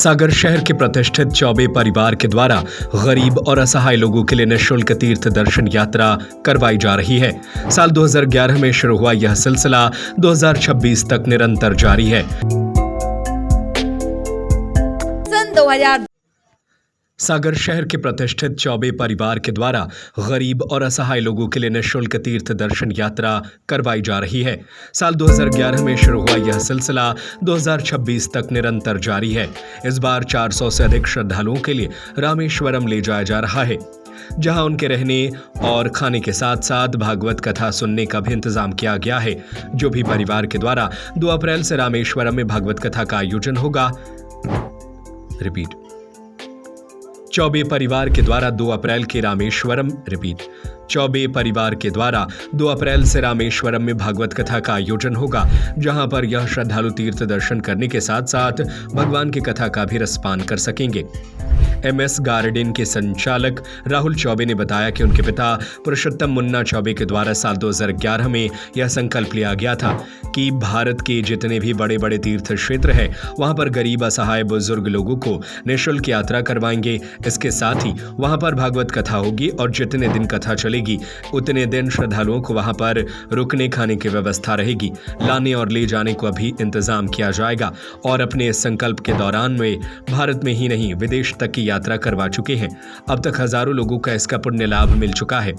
सागर शहर के प्रतिष्ठित चौबे परिवार के द्वारा गरीब और असहाय लोगों के लिए निःशुल्क तीर्थ दर्शन यात्रा करवाई जा रही है। साल 2011 में शुरू हुआ यह सिलसिला 2026 तक निरंतर जारी है। सन 2000 सागर शहर के प्रतिष्ठित चौबे परिवार के द्वारा गरीब और असहाय लोगों के लिए निःशुल्क तीर्थ दर्शन यात्रा करवाई जा रही है। साल 2011 में शुरू हुआ यह सिलसिला 2026 तक निरंतर जारी है। इस बार 400 से अधिक श्रद्धालुओं के लिए रामेश्वरम ले जाया जा रहा है, जहां उनके रहने और खाने के साथ साथ भागवत कथा सुनने का भी इंतजाम किया गया है। जो भी परिवार के द्वारा 2 अप्रैल से रामेश्वरम में भागवत कथा का आयोजन होगा। चौबे परिवार के द्वारा 2 अप्रैल से रामेश्वरम में भागवत कथा का आयोजन होगा, जहां पर यह श्रद्धालु तीर्थ दर्शन करने के साथ साथ भगवान की कथा का भी रसपान कर सकेंगे। MS गार्डन के संचालक राहुल चौबे ने बताया कि उनके पिता पुरुषोत्तम मुन्ना चौबे के द्वारा साल 2011 में यह संकल्प लिया गया था कि भारत के जितने भी बड़े बड़े तीर्थ क्षेत्र हैं, वहां पर गरीब असहाय बुजुर्ग लोगों को निःशुल्क यात्रा करवाएंगे। इसके साथ ही वहां पर भागवत कथा होगी और जितने दिन कथा चलेगी उतने दिन श्रद्धालुओं को वहां पर रुकने खाने की व्यवस्था रहेगी। लाने और ले जाने को भी इंतजाम किया जाएगा और अपने इस संकल्प के दौरान वे भारत में ही नहीं विदेश तक की यात्रा करवा चुके हैं। अब तक हजारों लोगों का इसका पुण्य लाभ मिल चुका है।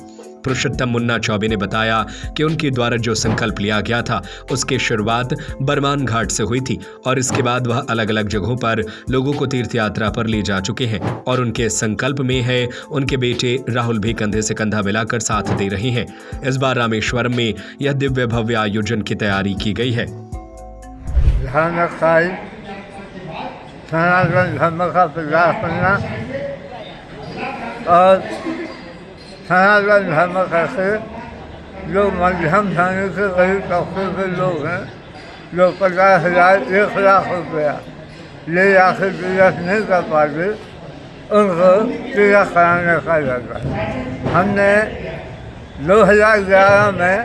पुरुषोत्तम मुन्ना चौबे ने बताया कि उनके द्वारा जो संकल्प लिया गया था उसकी शुरुआत बरमान घाट से हुई थी और इसके बाद वह अलग अलग जगहों पर लोगों को तीर्थ यात्रा पर ले जा चुके हैं और उनके संकल्प में है उनके बेटे राहुल भी कंधे से कंधा मिलाकर साथ दे रहे हैं। इस बार रामेश्वरम में यह दिव्य भव्य आयोजन की तैयारी की गई है। सनातन धर्म का प्रचार करना और सनातन धर्म कैसे जो मध्यम श्रेणी के गरीब तबके के लोग हैं, जो 50,000 1 लाख रुपया ले जाकर तीर्थ नहीं कर पाते, उनको तीर्थ कराने का जाता है। हमने 2011 में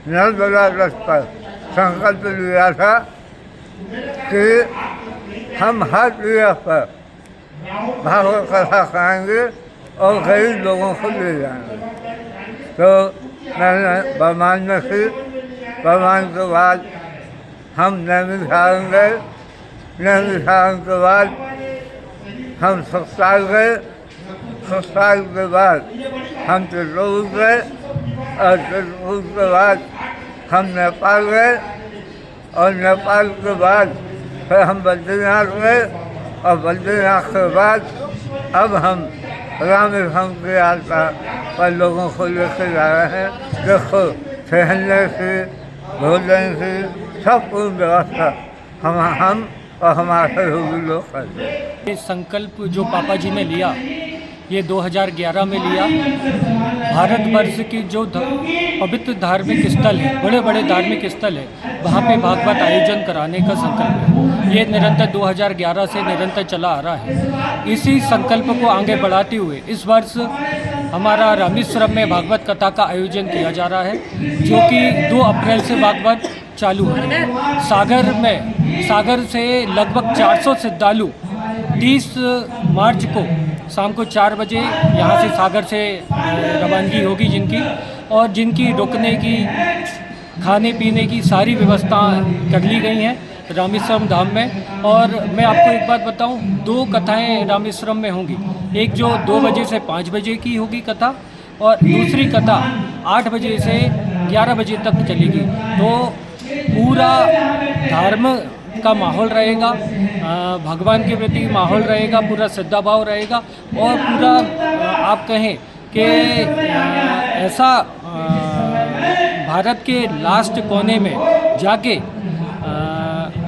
नर्मदा तट पर संकल्प लिया था कि हम हर तीर्थ पर भागवत कथा कराएंगे और गरीब लोगों को ले जाएंगे। तो मैंने बरमान में थी, बरमान के बाद हम नैमिषारण्य गए, नैमिषारण्य के बाद हम ससुराल गए, ससुराल के बाद हम चित्रकूट गए और चित्रकूट के बाद हम नेपाल गए और नेपाल के बाद फिर हम बद्रीनाथ गए और बद्रीनाथ के बाद अब हम रामेश्वरम की यात्रा पर लोगों को लेकर जा रहे हैं। देखो, ठहरने की, भोजन की सब पूर्ण व्यवस्था हम और हमारे लोग करते हैं। ये संकल्प जो पापा जी ने लिया, ये 2011 में लिया। भारतवर्ष की जो पवित्र धार्मिक स्थल है, बड़े बड़े धार्मिक स्थल है, वहाँ पे भागवत आयोजन कराने का संकल्प है। ये निरंतर 2011 से निरंतर चला आ रहा है। इसी संकल्प को आगे बढ़ाते हुए इस वर्ष हमारा रामेश्वरम में भागवत कथा का आयोजन किया जा रहा है, जो कि 2 अप्रैल से भागवत चालू है। सागर से लगभग 400 श्रद्धालु 30 मार्च को शाम को 4 बजे यहाँ से सागर से रवानगी होगी और जिनकी रुकने की, खाने पीने की सारी व्यवस्था कर ली गई हैं रामेश्वरम धाम में। और मैं आपको एक बात बताऊं, 2 कथाएं रामेश्वरम में होंगी। एक जो 2 बजे से 5 बजे की होगी कथा और दूसरी कथा 8 बजे से 11 बजे तक चलेगी। तो पूरा धर्म का माहौल रहेगा, भगवान के प्रति माहौल रहेगा, पूरा श्रद्धा भाव रहेगा और पूरा आप कहें कि ऐसा भारत के लास्ट कोने में जाके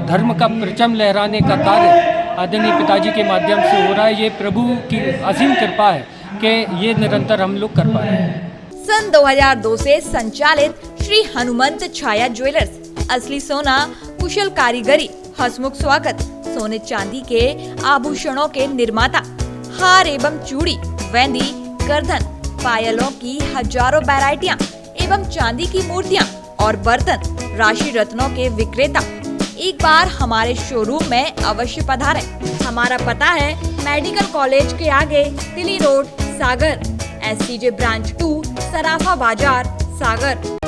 धर्म का परचम लहराने का कार्य आदरणीय पिताजी के माध्यम से हो रहा है। ये प्रभु की असीम कृपा है कि ये निरंतर हम लोग कर पा रहे हैं। सन 2002 से संचालित श्री हनुमंत छाया ज्वेलर्स, असली सोना, कुशल कारीगरी, हसमुख स्वागत, सोने चांदी के आभूषणों के निर्माता, हार एवं चूड़ी, वेंदी, गर्दन, पायलों की हजारों वैरायटियां एवं चांदी की मूर्तियां और बर्तन, राशि रत्नों के विक्रेता एक बार हमारे शोरूम में अवश्य पधारें। हमारा पता है मेडिकल कॉलेज के आगे, तिली रोड, सागर, SCJ ब्रांच 2, सराफा बाजार, सागर।